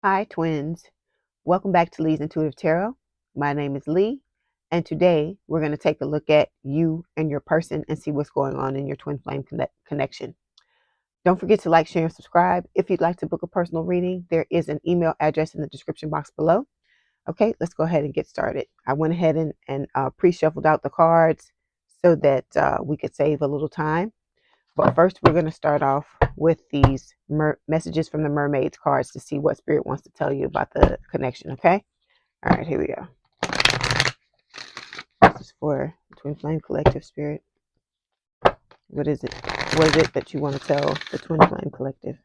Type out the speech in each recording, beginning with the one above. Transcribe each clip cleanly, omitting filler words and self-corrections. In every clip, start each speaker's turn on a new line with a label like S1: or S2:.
S1: Hi, twins. Welcome back to Leigh's Intuitive Tarot. My name is Leigh, and today we're going to take a look at you and your person and see what's going on in your twin flame connection. Don't forget to like, share, and subscribe. If you'd like to book a personal reading, there is an email address in the description box below. Okay, let's go ahead and get started. I went ahead and pre-shuffled out the cards so that we could save a little time. But first, we're going to start off with these messages from the mermaids cards to see what spirit wants to tell you about the connection, okay? All right, here we go. This is for Twin Flame Collective Spirit. What is it? What is it that you want to tell the Twin Flame Collective?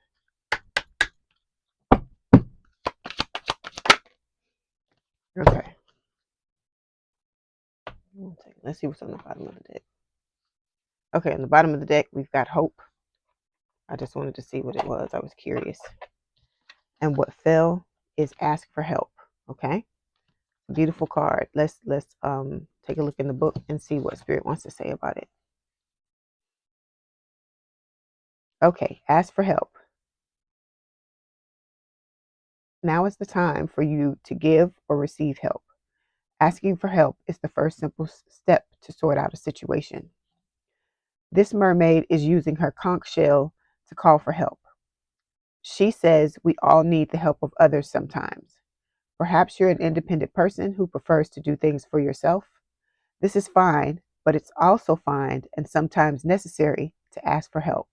S1: Okay. Let's see what's on the bottom of the deck. Okay, on the bottom of the deck, we've got hope. I just wanted to see what it was. I was curious. And what fell is ask for help. Okay. Beautiful card. Let's take a look in the book and see what spirit wants to say about it. Okay, ask for help. Now is the time for you to give or receive help. Asking for help is the first simple step to sort out a situation. This mermaid is using her conch shell to call for help. She says we all need the help of others sometimes. Perhaps you're an independent person who prefers to do things for yourself. This is fine, but it's also fine and sometimes necessary to ask for help.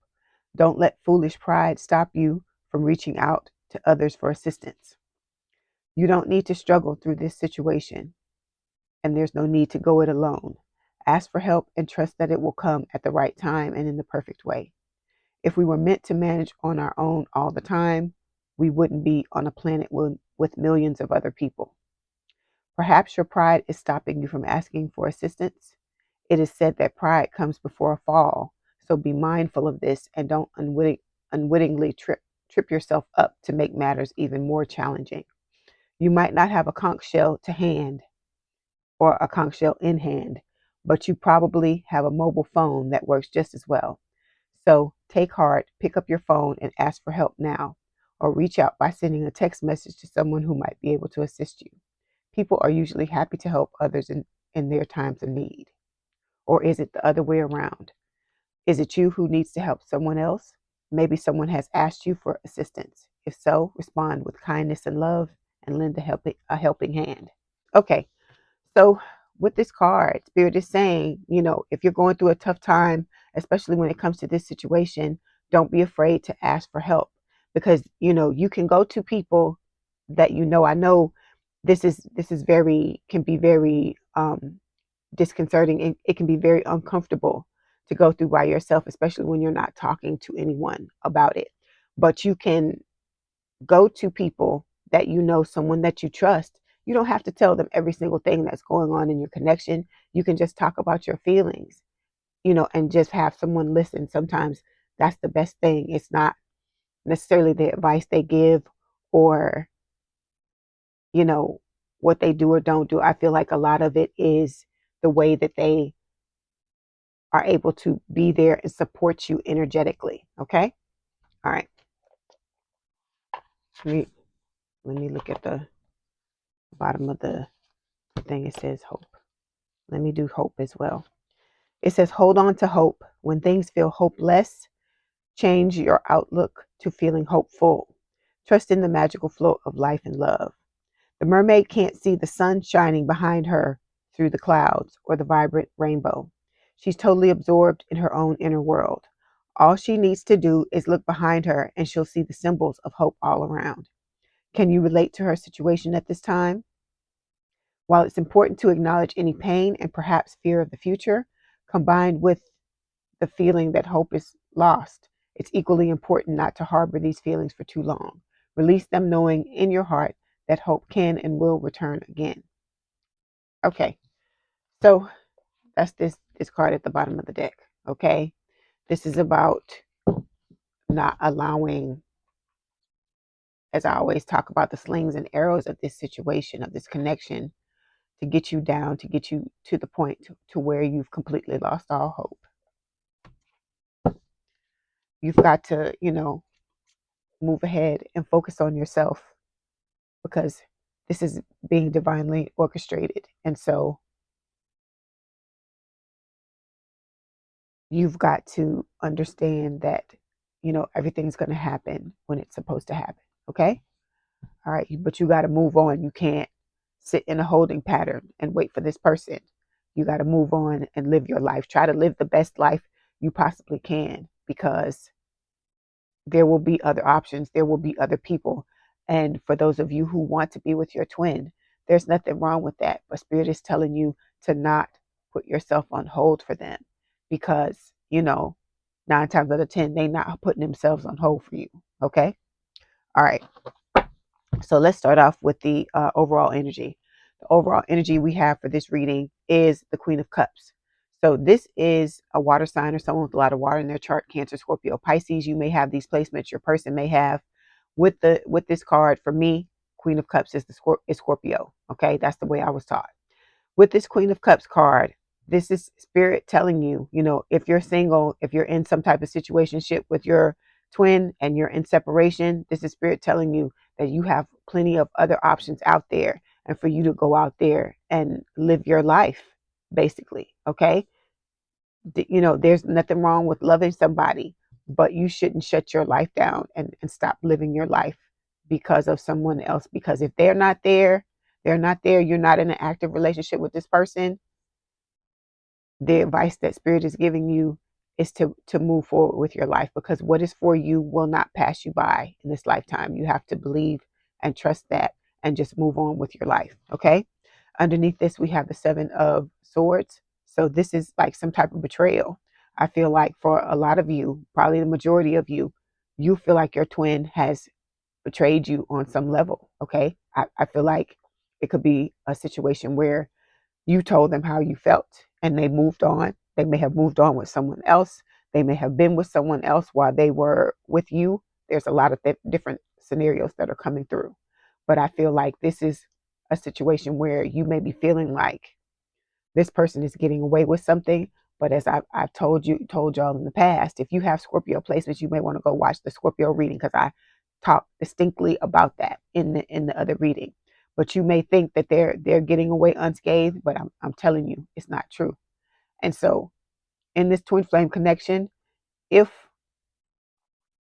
S1: Don't let foolish pride stop you from reaching out to others for assistance. You don't need to struggle through this situation, and there's no need to go it alone. Ask for help and trust that it will come at the right time and in the perfect way. If we were meant to manage on our own all the time, we wouldn't be on a planet with millions of other people. Perhaps your pride is stopping you from asking for assistance. It is said that pride comes before a fall, so be mindful of this and don't unwittingly trip yourself up to make matters even more challenging. You might not have a conch shell to hand or a conch shell in hand, but you probably have a mobile phone that works just as well. So take heart, pick up your phone and ask for help now, or reach out by sending a text message to someone who might be able to assist you. People are usually happy to help others in their times of need. Or is it the other way around? Is it you who needs to help someone else? Maybe someone has asked you for assistance. If so, respond with kindness and love and lend a helping hand. Okay, so with this card, Spirit is saying, if you're going through a tough time, especially when it comes to this situation, don't be afraid to ask for help because, you can go to people that I know this is can be very disconcerting. It can be very uncomfortable to go through by yourself, especially when you're not talking to anyone about it. But you can go to people that someone that you trust. You don't have to tell them every single thing that's going on in your connection. You can just talk about your feelings, and just have someone listen. Sometimes that's the best thing. It's not necessarily the advice they give or, you know, what they do or don't do. I feel like a lot of it is the way that they are able to be there and support you energetically. Okay. All right. Let me, let me look at the bottom of the thing. It says hope. Let me do hope as well. It says, hold on to hope. When things feel hopeless, change your outlook to feeling hopeful. Trust in the magical flow of life and love. The mermaid can't see the sun shining behind her through the clouds or the vibrant rainbow. She's totally absorbed in her own inner world. All she needs to do is look behind her and she'll see the symbols of hope all around. Can you relate to her situation at this time? While it's important to acknowledge any pain and perhaps fear of the future, combined with the feeling that hope is lost, it's equally important not to harbor these feelings for too long. Release them knowing in your heart that hope can and will return again. Okay, so that's this card at the bottom of the deck. Okay, this is about not allowing, as I always talk about, the slings and arrows of this situation, of this connection, to get you down, to get you to the point to where you've completely lost all hope. You've got to, move ahead and focus on yourself. because this is being divinely orchestrated. And so you've got to understand that, everything's going to happen when it's supposed to happen. Okay. All right. But you got to move on. You can't sit in a holding pattern and wait for this person. You got to move on and live your life. Try to live the best life you possibly can, because there will be other options. There will be other people. And for those of you who want to be with your twin, there's nothing wrong with that. But Spirit is telling you to not put yourself on hold for them, because, 9 times out of 10, they not putting themselves on hold for you. Okay. All right. So let's start off with the overall energy. The overall energy we have for this reading is the Queen of Cups. So this is a water sign or someone with a lot of water in their chart: Cancer, Scorpio, Pisces. You may have these placements. Your person may have with this card. For me, Queen of Cups is is Scorpio. Okay, that's the way I was taught. With this Queen of Cups card, this is Spirit telling you, if you're single, if you're in some type of situationship with your twin and you're in separation, this is Spirit telling you that you have plenty of other options out there, and for you to go out there and live your life, basically. Okay. There's nothing wrong with loving somebody, but you shouldn't shut your life down and stop living your life because of someone else. Because if they're not there, they're not there. You're not in an active relationship with this person. The advice that Spirit is giving you is to move forward with your life, because what is for you will not pass you by in this lifetime. You have to believe and trust that and just move on with your life. Okay. Underneath this, we have the 7 of Swords. So this is like some type of betrayal. I feel like for a lot of you, probably the majority of you, you feel like your twin has betrayed you on some level. Okay. I feel like it could be a situation where you told them how you felt and they moved on. They may have moved on with someone else. They may have been with someone else while they were with you. There's a lot of different scenarios that are coming through. But I feel like this is a situation where you may be feeling like this person is getting away with something. But as I've told y'all in the past, if you have Scorpio placements, you may want to go watch the Scorpio reading, because I talk distinctly about that in the other reading. But you may think that they're getting away unscathed, but I'm telling you, it's not true. And so in this twin flame connection, if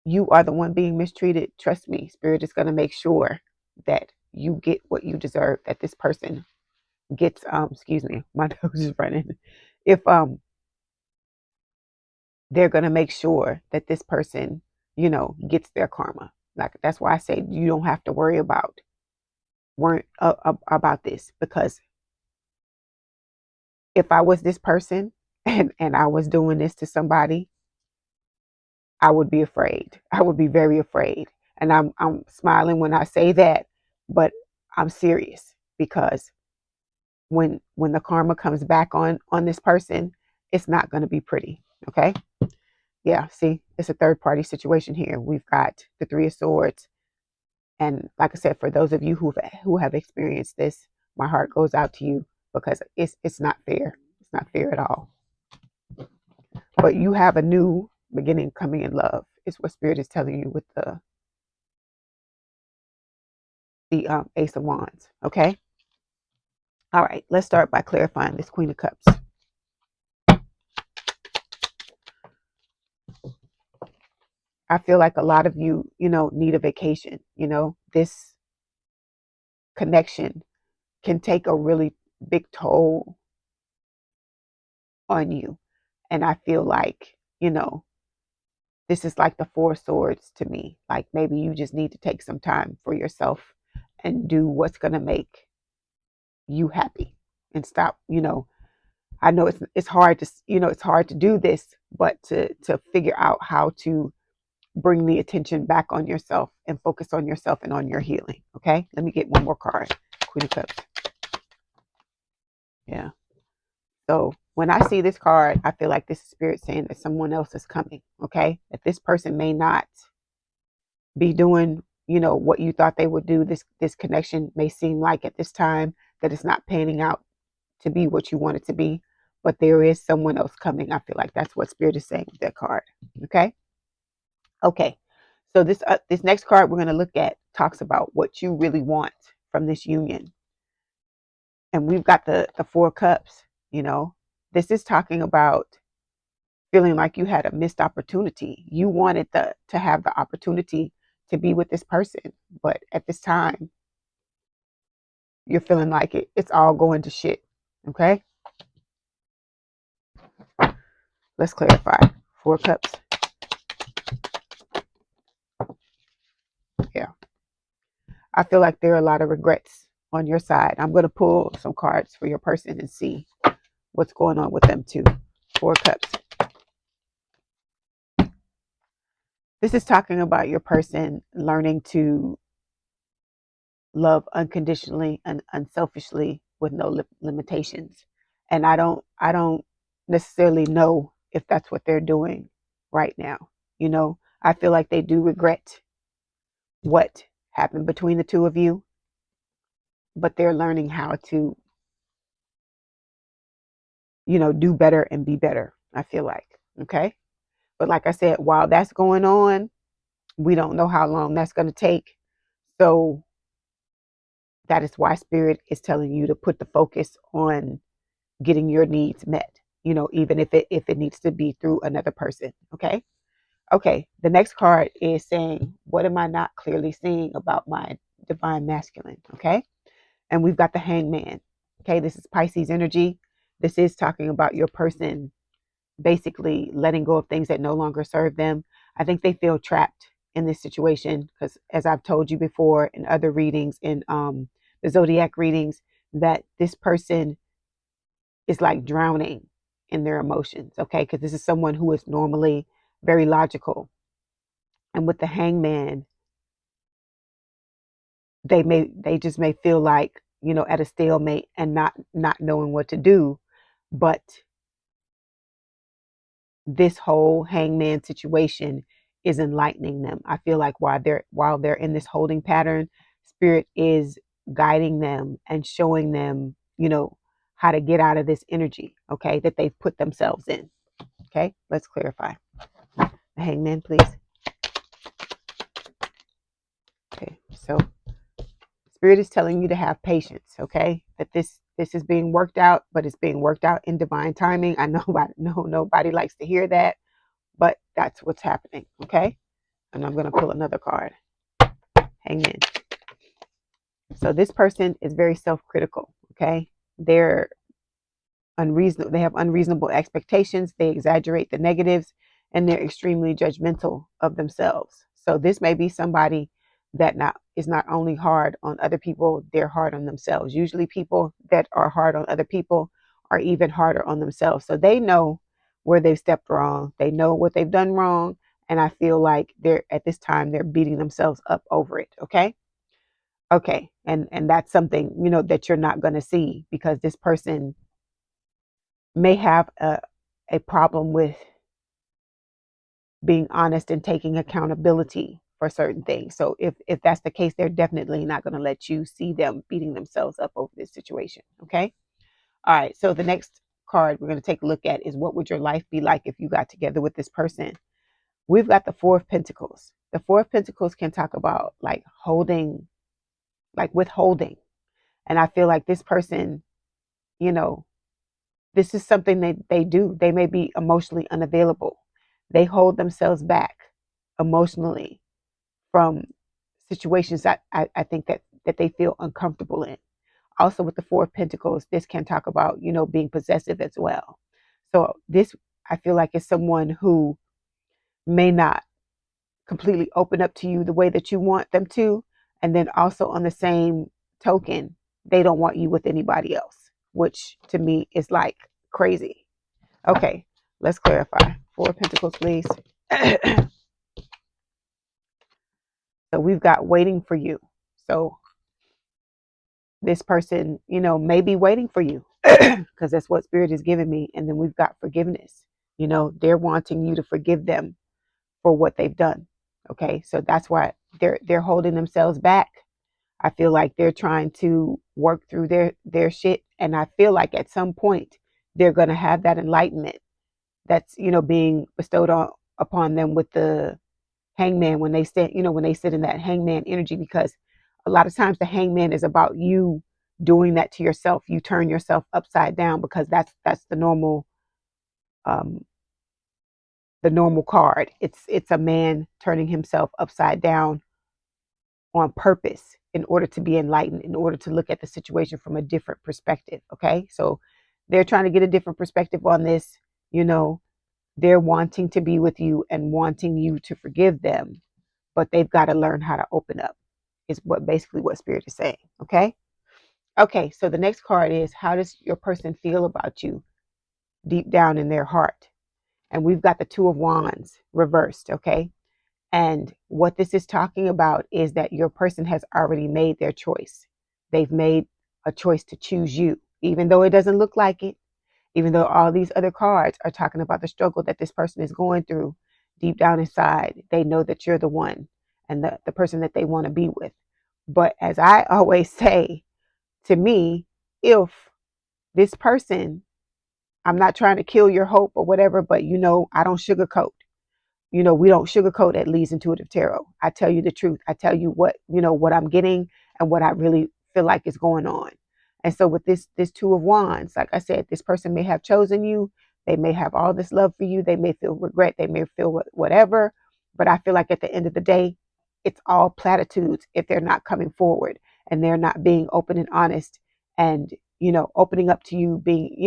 S1: you are the one being mistreated, trust me, Spirit is going to make sure that you get what you deserve, that this person gets, excuse me, my nose is running. If they're going to make sure that this person, gets their karma. Like, that's why I say you don't have to worry about this, because if I was this person and I was doing this to somebody, I would be afraid. I would be very afraid. And I'm smiling when I say that, but I'm serious, because when the karma comes back on this person, it's not going to be pretty. Okay? Yeah, see, it's a third party situation here. We've got the 3 of Swords. And like I said, for those of you who have experienced this, my heart goes out to you, because it's not fair. It's not fair at all. But you have a new beginning coming in love. It's what Spirit is telling you with the Ace of Wands. Okay. All right. Let's start by clarifying this Queen of Cups. I feel like a lot of you, need a vacation. This connection can take a really big toll on you. And I feel like, this is like the 4 of Swords to me. Like, maybe you just need to take some time for yourself and do what's going to make you happy, and stop, I know it's hard to, it's hard to do this, but to figure out how to bring the attention back on yourself and focus on yourself and on your healing. Okay. Let me get one more card. Queen of Cups. Yeah. So when I see this card, I feel like this is Spirit saying that someone else is coming. Okay. That this person may not be doing, what you thought they would do. This connection may seem like at this time that it's not panning out to be what you want it to be, but there is someone else coming. I feel like that's what Spirit is saying with that card. Okay. Okay. So this next card we're going to look at talks about what you really want from this union. And we've got the 4 cups, you know. This is talking about feeling like you had a missed opportunity. You wanted to have the opportunity to be with this person, but at this time, you're feeling like it's all going to shit. Okay? Let's clarify. 4 cups. Yeah. I feel like there are a lot of regrets on your side. I'm going to pull some cards for your person and see what's going on with them too. 4 cups. This is talking about your person learning to love unconditionally and unselfishly with no limitations. And I don't necessarily know if that's what they're doing right now. You know, I feel like they do regret what happened between the two of you, but they're learning how to, you know, do better and be better, I feel like. Okay? But like I said, while that's going on, we don't know how long that's going to take. So that is why Spirit is telling you to put the focus on getting your needs met, you know, even if it needs to be through another person. Okay. Okay. The next card is saying, what am I not clearly seeing about my divine masculine? Okay. And we've got the Hangman. Okay. This is Pisces energy. This is talking about your person basically letting go of things that no longer serve them. I think they feel trapped in this situation because, as I've told you before in other readings, in the zodiac readings, that this person is like drowning in their emotions. Okay, because this is someone who is normally very logical, and with the Hangman, they just may feel like, you know, at a stalemate and not knowing what to do. But this whole Hangman situation is enlightening them. I feel like while they're in this holding pattern, Spirit is guiding them and showing them, you know, how to get out of this energy, okay, that they've put themselves in. Okay, let's clarify. The Hangman, please. Okay, so Spirit is telling you to have patience, okay? That this is being worked out, but it's being worked out in divine timing. I know nobody likes to hear that, but that's what's happening, okay? And I'm going to pull another card. Hangman. So this person is very self-critical, okay? They're unreasonable. They have unreasonable expectations. They exaggerate the negatives, and they're extremely judgmental of themselves. So this may be somebody that is not only hard on other people, they're hard on themselves. Usually people that are hard on other people are even harder on themselves. So they know where they've stepped wrong. They know what they've done wrong. And I feel like they're at this time, they're beating themselves up over it. Okay. Okay. And that's something, you know, that you're not going to see, because this person may have a problem with being honest and taking accountability for certain things. So if that's the case, they're definitely not going to let you see them beating themselves up over this situation. Okay. All right. So the next card we're going to take a look at is, what would your life be like if you got together with this person? We've got the 4 of Pentacles. The 4 of Pentacles can talk about like holding, like withholding. And I feel like this person, you know, this is something they do. They may be emotionally unavailable. They hold themselves back emotionally from situations that I think that they feel uncomfortable in. Also with the 4 of Pentacles, this can talk about, you know, being possessive as well. So this, I feel like, is someone who may not completely open up to you the way that you want them to. And then also on the same token, they don't want you with anybody else, which to me is like crazy. Okay, let's clarify. 4 of Pentacles, please. So we've got waiting for you. So this person, you know, may be waiting for you because that's what Spirit is giving me. And then we've got forgiveness. You know, they're wanting you to forgive them for what they've done. Okay, so that's why they're holding themselves back. I feel like they're trying to work through their shit, and I feel like at some point they're going to have that enlightenment that's, you know, being bestowed upon them with the hangman when they stand, when they sit in that hangman energy, because a lot of times the hangman is about you doing that to yourself. You turn yourself upside down, because that's um the normal card. It's a man turning himself upside down on purpose, in order to be enlightened, in order to look at the situation from a different perspective. Okay, so they're trying to get a different perspective on this. you know they're wanting to be with you and wanting you to forgive them, but they've got to learn how to open up, is what basically what spirit is saying. Okay, so the next card is, how does your person feel about you deep down in their heart? And we've got the Two of Wands reversed. Okay, and what this is talking about is that your person has already made their choice. They've made a choice to choose you, even though it doesn't look like it, even though all these other cards are talking about the struggle that this person is going through. Deep down inside, they know that you're the one, and the person that they want to be with. But as I always say, to me, if this person, I'm not trying to kill your hope or whatever, but I don't sugarcoat. We don't sugarcoat at Leigh's Intuitive Tarot. I tell you the truth. I tell you what I'm getting and what I really feel like is going on. And so with this Two of Wands, like I said, this person may have chosen you. They may have all this love for you. They may feel regret. They may feel whatever. But I feel like at the end of the day, it's all platitudes if they're not coming forward and they're not being open and honest, and, opening up to you, being,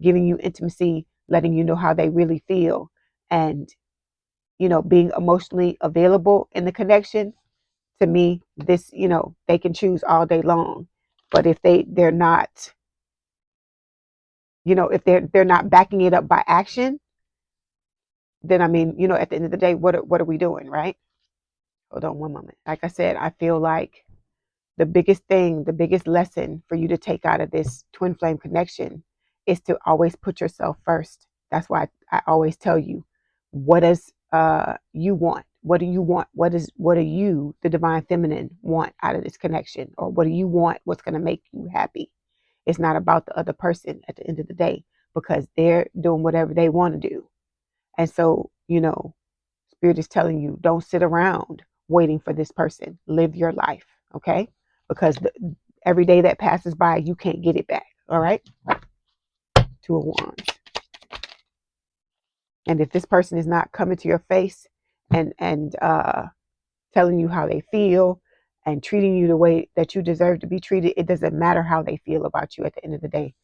S1: giving you intimacy, letting you know how they really feel, and being emotionally available in the connection. To me, this, they can choose all day long. But if they're not, if they're not backing it up by action, then I mean, at the end of the day, what are we doing, right? Hold on one moment. Like I said, I feel like the biggest thing, the biggest lesson for you to take out of this twin flame connection is to always put yourself first. That's why I always tell you, what does you want? What do you want? What do you, the divine feminine, want out of this connection? Or what do you want? What's going to make you happy? It's not about the other person at the end of the day, because they're doing whatever they want to do. And so, Spirit is telling you, don't sit around waiting for this person. Live your life, okay? Because every day that passes by, you can't get it back, all right? Two of Wands. And if this person is not coming to your face and telling you how they feel and treating you the way that you deserve to be treated, it doesn't matter how they feel about you at the end of the day.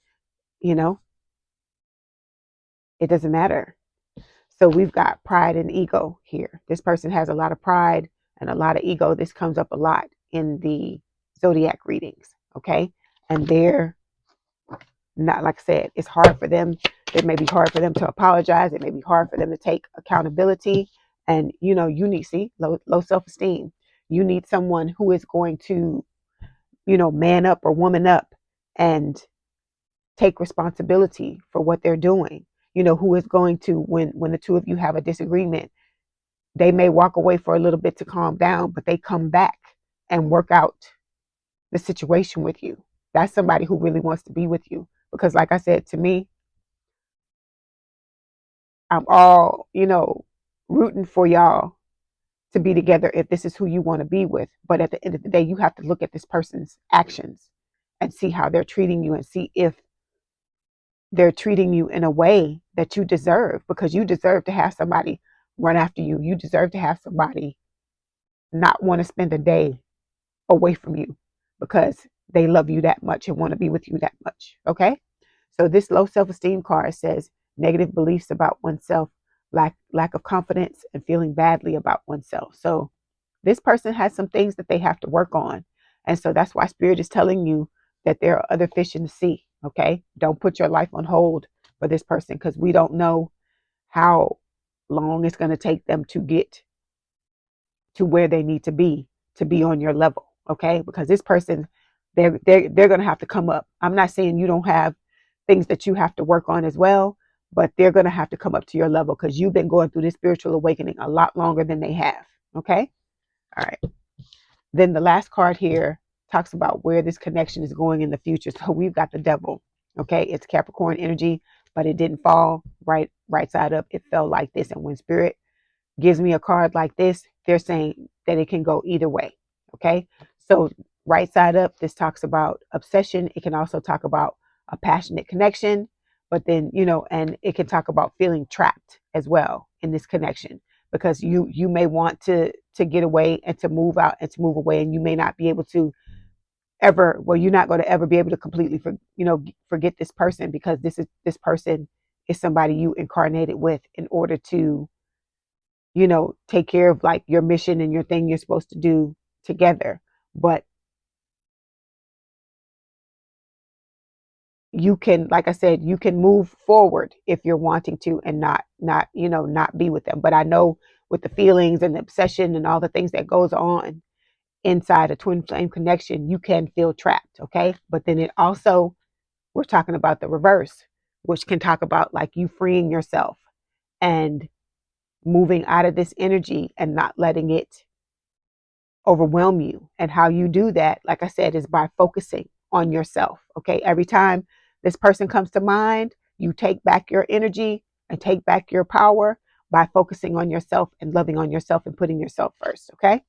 S1: It doesn't matter. So we've got pride and ego here. This person has a lot of pride and a lot of ego. This comes up a lot in the zodiac readings, okay? And they're not, like I said, it's hard for them. It may be hard for them to apologize. It may be hard for them to take accountability. And, you need, see, low self-esteem. You need someone who is going to, man up or woman up and take responsibility for what they're doing. Who is going to, when the two of you have a disagreement, they may walk away for a little bit to calm down, but they come back and work out the situation with you. That's somebody who really wants to be with you. Because like I said, to me, I'm all, rooting for y'all to be together if this is who you want to be with. But at the end of the day, you have to look at this person's actions and see how they're treating you, and see if they're treating you in a way that you deserve, because you deserve to have somebody run after you. You deserve to have somebody not want to spend a day away from you because they love you that much and want to be with you that much. Okay. So this low self-esteem card says negative beliefs about oneself, lack of confidence, and feeling badly about oneself. So this person has some things that they have to work on. And so that's why Spirit is telling you that there are other fish in the sea. Okay. Don't put your life on hold for this person, because we don't know how long it's going to take them to get to where they need to be on your level. Okay. Because this person, they're going to have to come up. I'm not saying you don't have things that you have to work on as well, but they're going to have to come up to your level, because you've been going through this spiritual awakening a lot longer than they have. Okay. All right. Then the last card here talks about where this connection is going in the future. So we've got the Devil. Okay. It's Capricorn energy, but it didn't fall right side up. It fell like this. And when Spirit gives me a card like this, they're saying that it can go either way. Okay. So right side up, this talks about obsession. It can also talk about a passionate connection, but then, and it can talk about feeling trapped as well in this connection, because you may want to get away and to move out and to move away, and you may not be able to ever, well, you're not going to ever be able to completely forget this person, because this person is somebody you incarnated with in order to take care of like your mission and your thing you're supposed to do together. But you can, like I said, you can move forward if you're wanting to, and not be with them. But I know with the feelings and the obsession and all the things that goes on inside a twin flame connection, you can feel trapped. Okay. But then it also, we're talking about the reverse, which can talk about like you freeing yourself and moving out of this energy and not letting it overwhelm you. And how you do that, like I said, is by focusing on yourself. Okay. Every time this person comes to mind, you take back your energy and take back your power by focusing on yourself and loving on yourself and putting yourself first. Okay.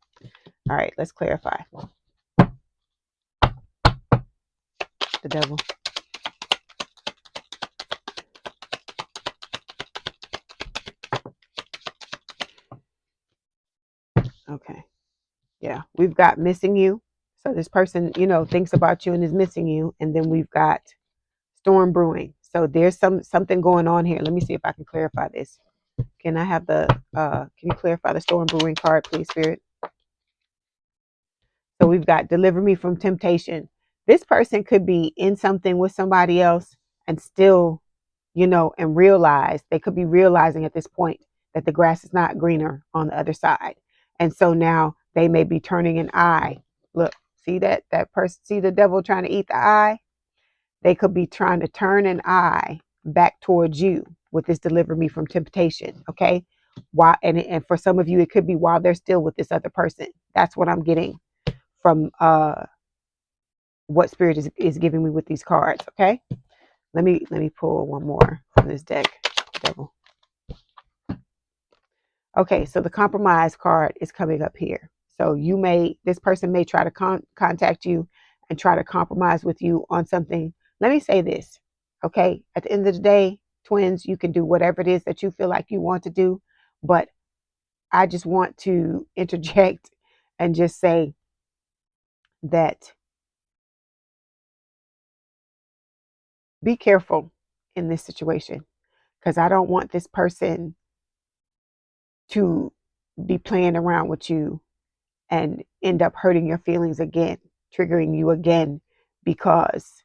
S1: All right. Let's clarify. The devil. Okay. Yeah. We've got missing you. So this person, thinks about you and is missing you. And then we've got storm brewing. So there's something going on here. Let me see if I can clarify this. Can I have can you clarify the storm brewing card, please, Spirit? So we've got deliver me from temptation. This person could be in something with somebody else and still, and realize, they could be realizing at this point that the grass is not greener on the other side. And so now they may be turning an eye. Look, see that person, see the devil trying to eat the eye? They could be trying to turn an eye back towards you with this deliver me from temptation. Okay. Why? And for some of you, it could be while they're still with this other person. That's what I'm getting from what Spirit is giving me with these cards. Okay. Let me pull one more from this deck. Devil. Okay, so the compromise card is coming up here. So this person may try to contact you and try to compromise with you on something. Let me say this, okay? At the end of the day, twins, you can do whatever it is that you feel like you want to do, but I just want to interject and just say that be careful in this situation, because I don't want this person to be playing around with you and end up hurting your feelings again, triggering you again, because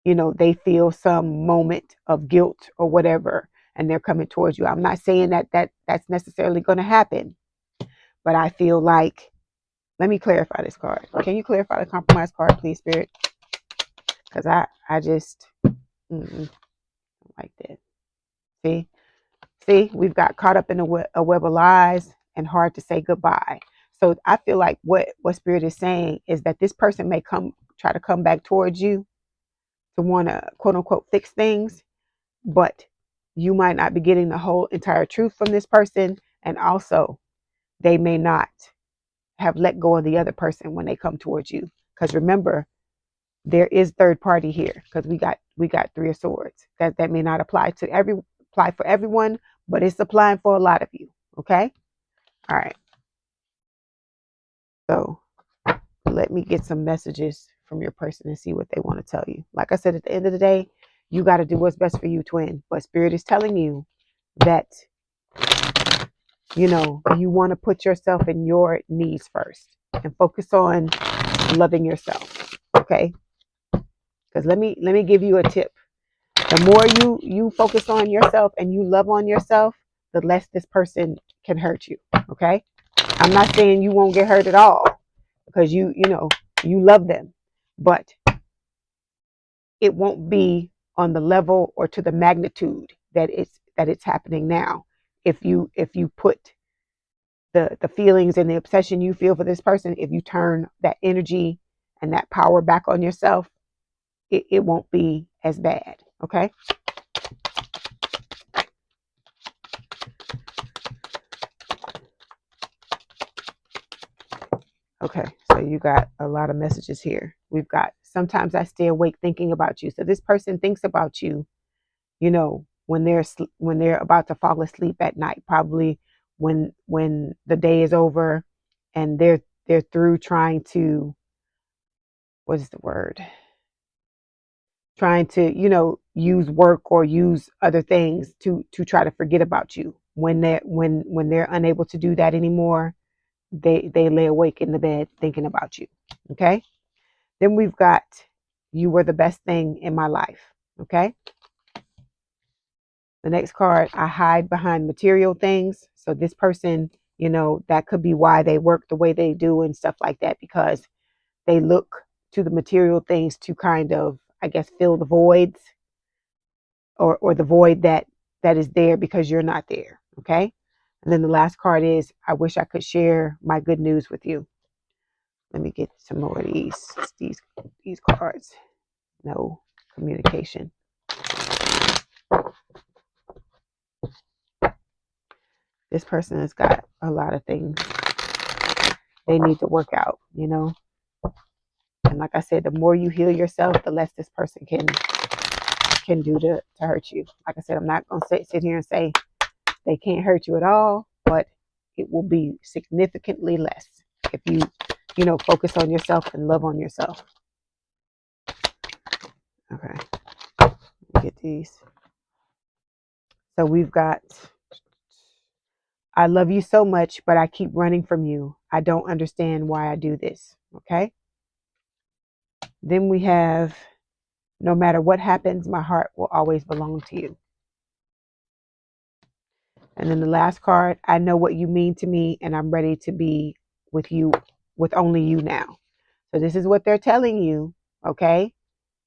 S1: they feel some moment of guilt or whatever, and they're coming towards you. I'm not saying that's necessarily going to happen, but I feel like, let me clarify this card. Can you clarify the compromise card, please, Spirit? Because I just like that. See, we've got caught up in a web of lies and hard to say goodbye. So I feel like what Spirit is saying is that this person may try to come back towards you to want to quote unquote fix things, but you might not be getting the whole entire truth from this person. And also they may not have let go of the other person when they come towards you. Because remember, there is third party here, because we got Three of Swords. That may not apply for everyone, but it's applying for a lot of you. Okay. All right. So let me get some messages from your person and see what they want to tell you. Like I said, at the end of the day, you got to do what's best for you, twin. But Spirit is telling you that, you want to put yourself and your needs first and focus on loving yourself. Okay. Because let me give you a tip. The more you focus on yourself and you love on yourself, the less this person can hurt you. Okay. I'm not saying you won't get hurt at all, because you love them, but it won't be on the level or to the magnitude that it's happening now. If you put the feelings and the obsession you feel for this person, if you turn that energy and that power back on yourself, it won't be as bad. Okay. Okay, so you got a lot of messages here. We've got, sometimes I stay awake thinking about you. So this person thinks about you, you know, when they're about to fall asleep at night, probably when the day is over and they're through trying to, what is the word? Trying to, use work or use other things to try to forget about you. When they're unable to do that anymore, they lay awake in the bed thinking about you. Okay? Then we've got, you were the best thing in my life. Okay? The next card, I hide behind material things. So this person, that could be why they work the way they do and stuff like that, because they look to the material things to kind of, I guess, fill the voids, or the void that is there because you're not there. Okay? And then the last card is, I wish I could share my good news with you. Let me get some more of these cards. No communication. This person has got a lot of things they need to work out, And like I said, the more you heal yourself, the less this person can do to hurt you. Like I said, I'm not gonna sit here and say they can't hurt you at all, but it will be significantly less if you focus on yourself and love on yourself. Okay, let me get these. So we've got, I love you so much, but I keep running from you. I don't understand why I do this. Okay. Then we have, no matter what happens, my heart will always belong to you. And then the last card, I know what you mean to me, and I'm ready to be with you, with only you now. So this is what they're telling you. Okay.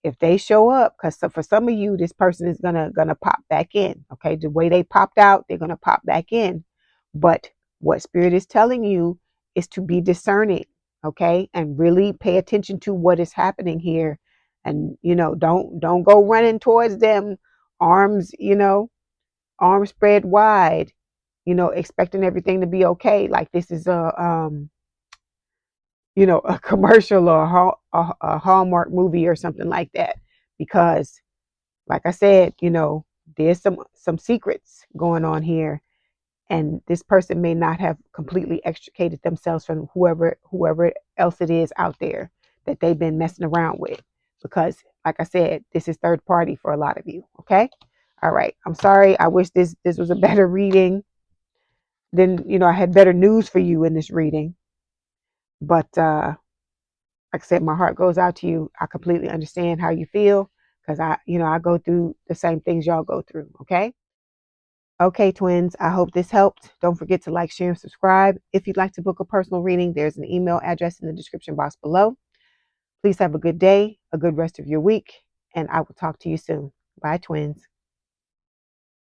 S1: If they show up, because for some of you, this person is gonna pop back in. Okay. The way they popped out, they're gonna pop back in. But what Spirit is telling you is to be discerning, okay, and really pay attention to what is happening here, and don't go running towards them, arms arms spread wide, expecting everything to be okay, like this is a commercial or a Hallmark movie or something like that, because, like I said, there's some secrets going on here, and this person may not have completely extricated themselves from whoever else it is out there that they've been messing around with, because, like I said, this is third party for a lot of you. Okay. All right, I'm sorry. I wish this was a better reading. Then I had better news for you in this reading, but like I said, my heart goes out to you. I completely understand how you feel, because I go through the same things y'all go through. Okay. Okay, twins, I hope this helped. Don't forget to like, share, and subscribe. If you'd like to book a personal reading, there's an email address in the description box below. Please have a good day, a good rest of your week, and I will talk to you soon. Bye, twins.